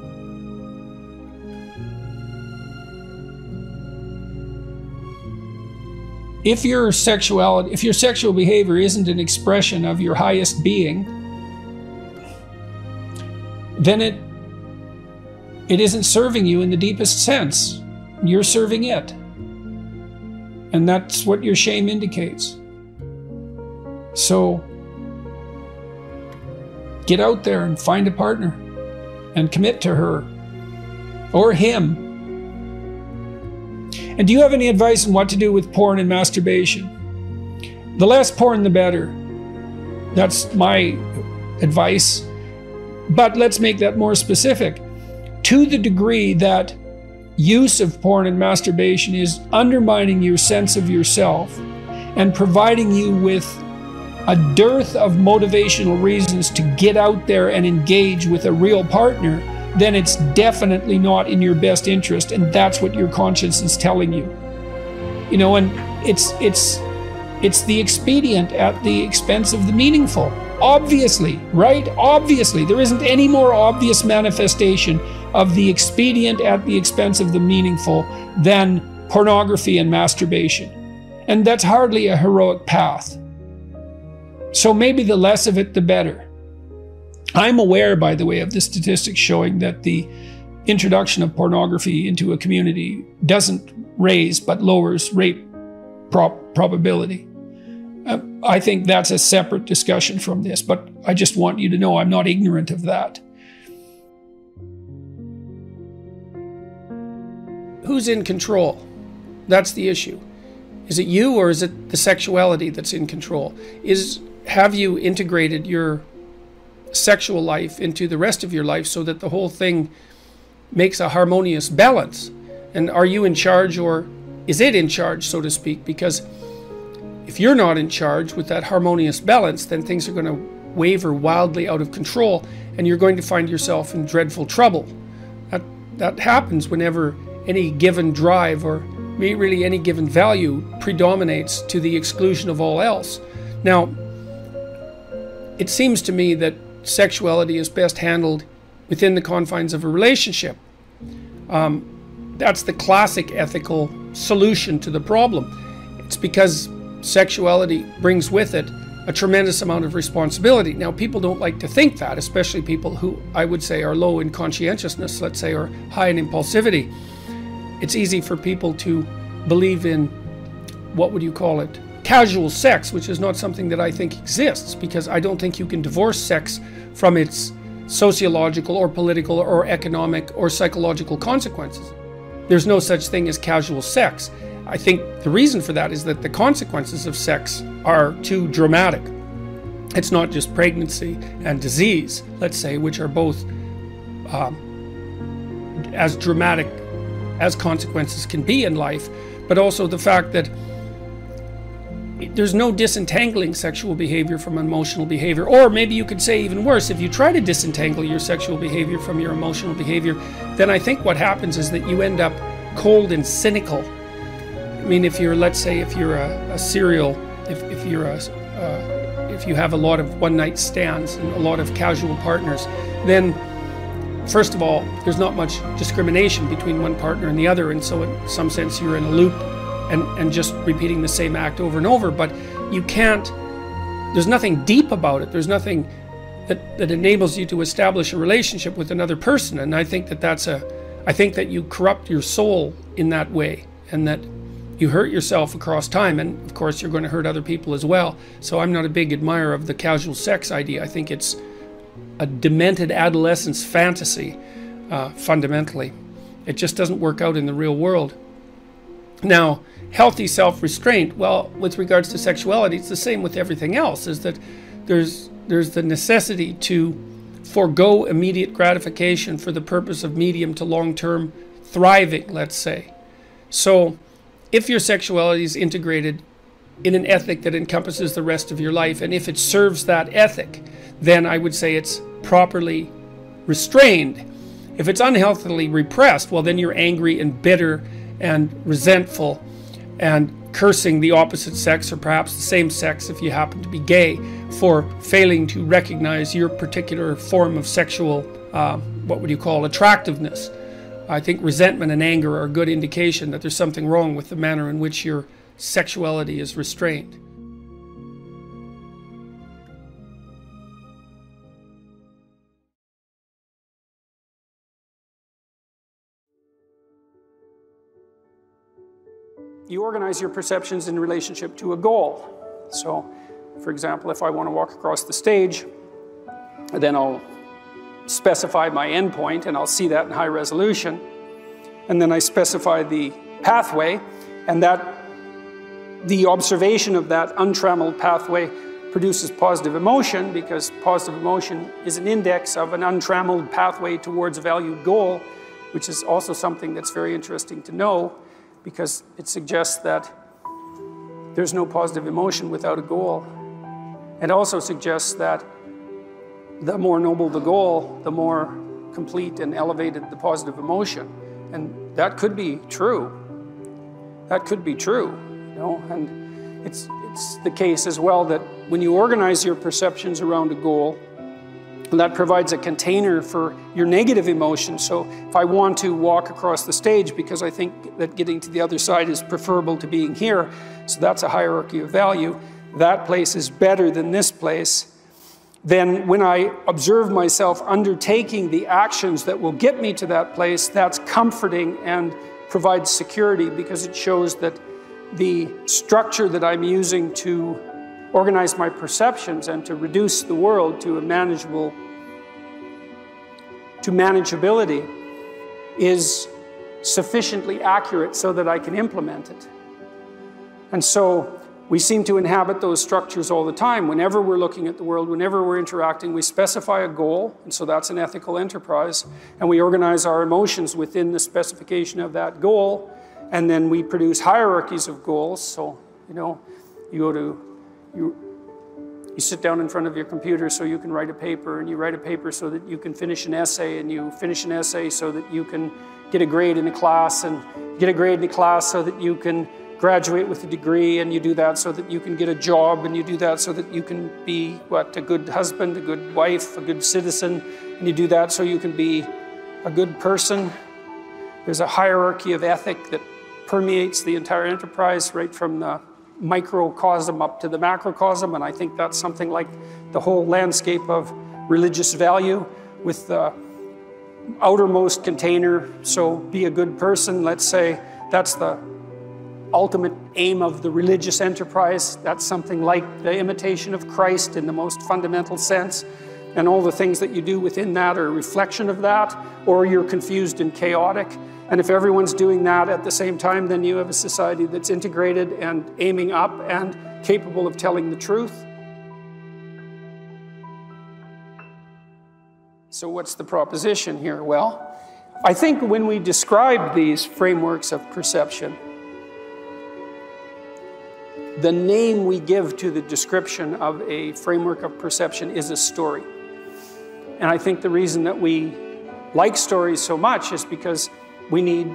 if your sexual behavior isn't an expression of your highest being, then it isn't serving you in the deepest sense. You're serving it. And that's what your shame indicates. So, get out there and find a partner and commit to her or him. And do you have any advice on what to do with porn and masturbation? The less porn, the better. That's my advice. But let's make that more specific. To the degree that use of porn and masturbation is undermining your sense of yourself and providing you with a dearth of motivational reasons to get out there and engage with a real partner, then it's definitely not in your best interest, and that's what your conscience is telling you. You know, and it's the expedient at the expense of the meaningful. Obviously, right? Obviously, there isn't any more obvious manifestation of the expedient at the expense of the meaningful than pornography and masturbation. And that's hardly a heroic path. So maybe the less of it, the better. I'm aware, by the way, of the statistics showing that the introduction of pornography into a community doesn't raise but lowers rape probability. I think that's a separate discussion from this, but I just want you to know I'm not ignorant of that. Who's in control? That's the issue. Is it you, or is it the sexuality that's in control? Have you integrated your sexual life into the rest of your life so that the whole thing makes a harmonious balance? And are you in charge, or is it in charge, so to speak? Because if you're not in charge with that harmonious balance, then things are going to waver wildly out of control, and you're going to find yourself in dreadful trouble. That happens whenever any given drive, or really any given value, predominates to the exclusion of all else. Now, it seems to me that sexuality is best handled within the confines of a relationship. That's the classic ethical solution to the problem. It's because sexuality brings with it a tremendous amount of responsibility. Now, people don't like to think that, especially people who I would say are low in conscientiousness, let's say, or high in impulsivity. It's easy for people to believe in, what would you call it, casual sex, which is not something that I think exists, because I don't think you can divorce sex from its sociological or political or economic or psychological consequences. There's no such thing as casual sex. I think the reason for that is that the consequences of sex are too dramatic. It's not just pregnancy and disease, let's say, which are both as dramatic as consequences can be in life, but also the fact that there's no disentangling sexual behavior from emotional behavior. Or maybe you could say even worse, if you try to disentangle your sexual behavior from your emotional behavior, then I think what happens is that you end up cold and cynical. I mean, if you're, let's say, if you're a serial, if you have a lot of one-night stands and a lot of casual partners, then first of all, there's not much discrimination between one partner and the other, and so in some sense you're in a loop and just repeating the same act over and over. But you can't, there's nothing deep about it. There's nothing that enables you to establish a relationship with another person. And I think that I think that you corrupt your soul in that way, and that you hurt yourself across time, and of course you're going to hurt other people as well. So I'm not a big admirer of the casual sex idea. I think it's a demented adolescence fantasy, fundamentally. It just doesn't work out in the real world. Now, healthy self-restraint, well, with regards to sexuality, it's the same with everything else, is that there's the necessity to forego immediate gratification for the purpose of medium to long-term thriving, let's say. So if your sexuality is integrated in an ethic that encompasses the rest of your life, and if it serves that ethic, then I would say it's properly restrained. If it's unhealthily repressed, well, then you're angry and bitter and resentful and cursing the opposite sex, or perhaps the same sex if you happen to be gay, for failing to recognize your particular form of sexual, what would you call, attractiveness. I think resentment and anger are a good indication that there's something wrong with the manner in which your sexuality is restrained. You organize your perceptions in relationship to a goal. So, for example, if I want to walk across the stage, then I'll specify my endpoint, and I'll see that in high resolution. And then I specify the pathway, and the observation of that untrammeled pathway produces positive emotion, because positive emotion is an index of an untrammeled pathway towards a valued goal, which is also something that's very interesting to know, because it suggests that there's no positive emotion without a goal. It also suggests that the more noble the goal, the more complete and elevated the positive emotion. And that could be true. That could be true, you know, and it's the case as well that when you organize your perceptions around a goal, that provides a container for your negative emotions. So if I want to walk across the stage because I think that getting to the other side is preferable to being here, so that's a hierarchy of value, that place is better than this place, then when I observe myself undertaking the actions that will get me to that place, that's comforting and provides security, because it shows that the structure that I'm using to organize my perceptions and to reduce the world to manageability is sufficiently accurate so that I can implement it. And so we seem to inhabit those structures all the time. Whenever we're looking at the world, whenever we're interacting, we specify a goal, and so that's an ethical enterprise, and we organize our emotions within the specification of that goal, and then we produce hierarchies of goals. So, you know, you sit down in front of your computer so you can write a paper, and you write a paper so that you can finish an essay, and you finish an essay so that you can get a grade in a class, and get a grade in a class so that you can graduate with a degree, and you do that so that you can get a job, and you do that so that you can be, what, a good husband, a good wife, a good citizen, and you do that so you can be a good person. There's a hierarchy of ethic that permeates the entire enterprise, right from the microcosm up to the macrocosm, and I think that's something like the whole landscape of religious value, with the outermost container, so be a good person, let's say, that's the ultimate aim of the religious enterprise. That's something like the imitation of Christ in the most fundamental sense, and all the things that you do within that are a reflection of that, or you're confused and chaotic. And if everyone's doing that at the same time, then you have a society that's integrated and aiming up and capable of telling the truth. So what's the proposition here? Well, I think when we describe these frameworks of perception, the name we give to the description of a framework of perception is a story. And I think the reason that we like stories so much is because we need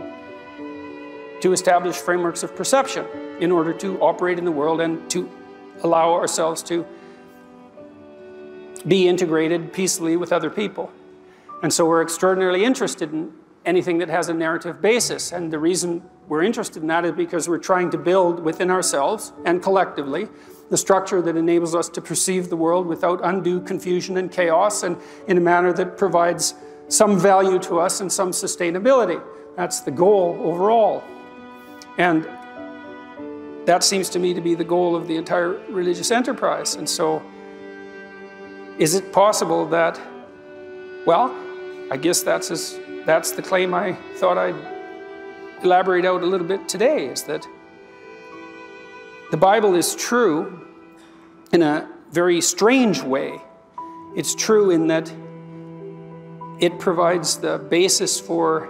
to establish frameworks of perception in order to operate in the world and to allow ourselves to be integrated peacefully with other people. And so we're extraordinarily interested in anything that has a narrative basis. And the reason we're interested in that is because we're trying to build within ourselves and collectively the structure that enables us to perceive the world without undue confusion and chaos, and in a manner that provides some value to us and some sustainability. That's the goal overall. And that seems to me to be the goal of the entire religious enterprise. And so, is it possible that, well, I guess that's the claim I thought I'd elaborate out a little bit today, is that the Bible is true in a very strange way. It's true in that it provides the basis for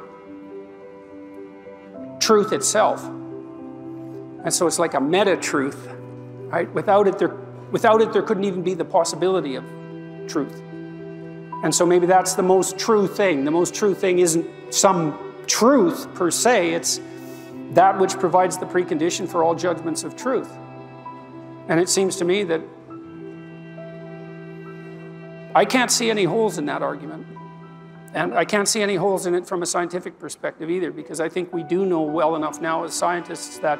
truth itself. And so it's like a meta-truth, right? Without it, there couldn't even be the possibility of truth. And so maybe that's the most true thing. The most true thing isn't some truth per se, it's that which provides the precondition for all judgments of truth. And it seems to me that I can't see any holes in that argument. And I can't see any holes in it from a scientific perspective either, because I think we do know well enough now as scientists that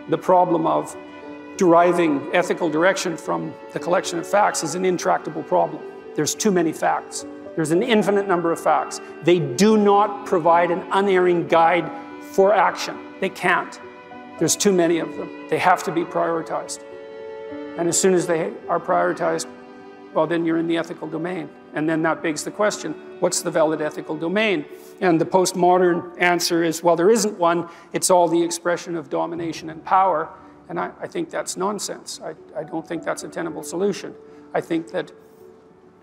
the problem of deriving ethical direction from the collection of facts is an intractable problem. There's too many facts. There's an infinite number of facts. They do not provide an unerring guide for action. They can't. There's too many of them. They have to be prioritized. And as soon as they are prioritized, well, then you're in the ethical domain. And then that begs the question, what's the valid ethical domain? And the postmodern answer is, well, there isn't one. It's all the expression of domination and power. And I think that's nonsense. I don't think that's a tenable solution. I think that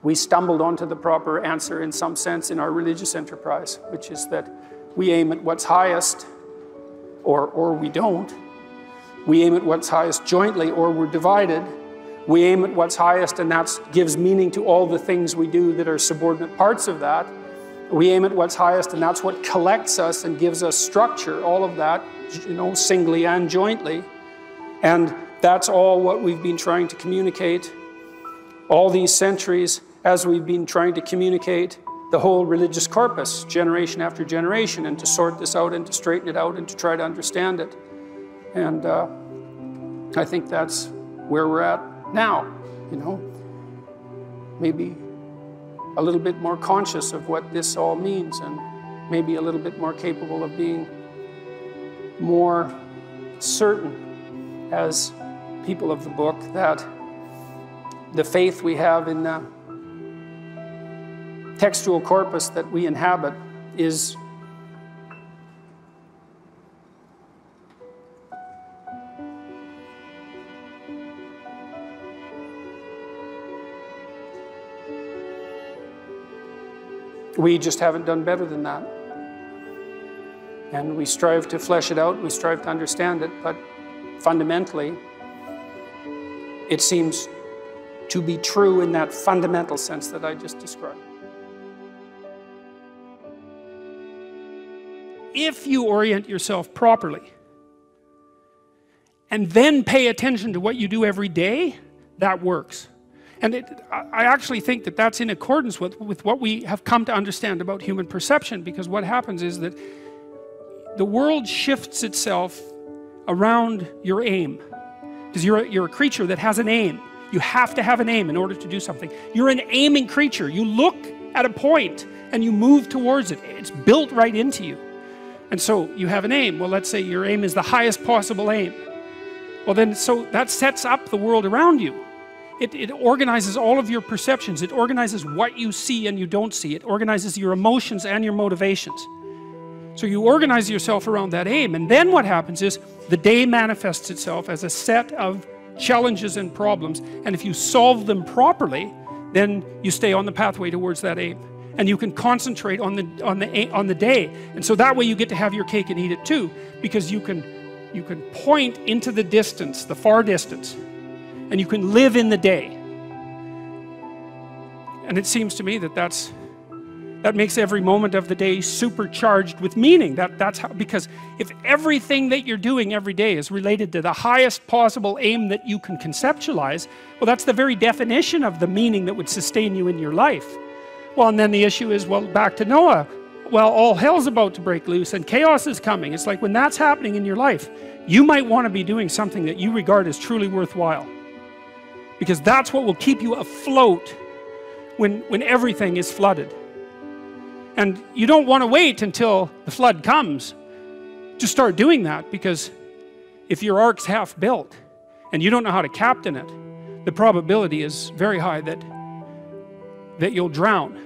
we stumbled onto the proper answer in some sense in our religious enterprise, which is that we aim at what's highest, or we don't. We aim at what's highest jointly, or we're divided. We aim at what's highest, and that gives meaning to all the things we do that are subordinate parts of that. We aim at what's highest, and that's what collects us and gives us structure, all of that, singly and jointly. And that's all what we've been trying to communicate all these centuries as we've been trying to communicate the whole religious corpus, generation after generation, and to sort this out and to straighten it out and to try to understand it. And I think that's where we're at now, maybe a little bit more conscious of what this all means, and maybe a little bit more capable of being more certain as people of the book that the faith we have in the textual corpus that we inhabit is we just haven't done better than that. And we strive to flesh it out, we strive to understand it, but fundamentally, it seems to be true in that fundamental sense that I just described. If you orient yourself properly, and then pay attention to what you do every day, that works. And I actually think that that's in accordance with what we have come to understand about human perception, because what happens is that the world shifts itself around your aim. Because you're a creature that has an aim. You have to have an aim in order to do something. You're an aiming creature. You look at a point and you move towards it. It's built right into you. And so you have an aim. Well, let's say your aim is the highest possible aim. Well then, so that sets up the world around you. It organizes all of your perceptions. It organizes what you see and you don't see. It organizes your emotions and your motivations. So you organize yourself around that aim, and then what happens is the day manifests itself as a set of challenges and problems, and if you solve them properly, then you stay on the pathway towards that aim, and you can concentrate on the day. And so that way you get to have your cake and eat it too, because you can point into the distance, the far distance, and you can live in the day. And it seems to me that that makes every moment of the day supercharged with meaning. That's how, because if everything that you're doing every day is related to the highest possible aim that you can conceptualize, well, that's the very definition of the meaning that would sustain you in your life. Well, and then the issue is, well, back to Noah. Well, all hell's about to break loose and chaos is coming. It's like when that's happening in your life, you might want to be doing something that you regard as truly worthwhile, because that's what will keep you afloat when everything is flooded. And you don't want to wait until the flood comes to start doing that, because if your ark's half built and you don't know how to captain it, the probability is very high that you'll drown.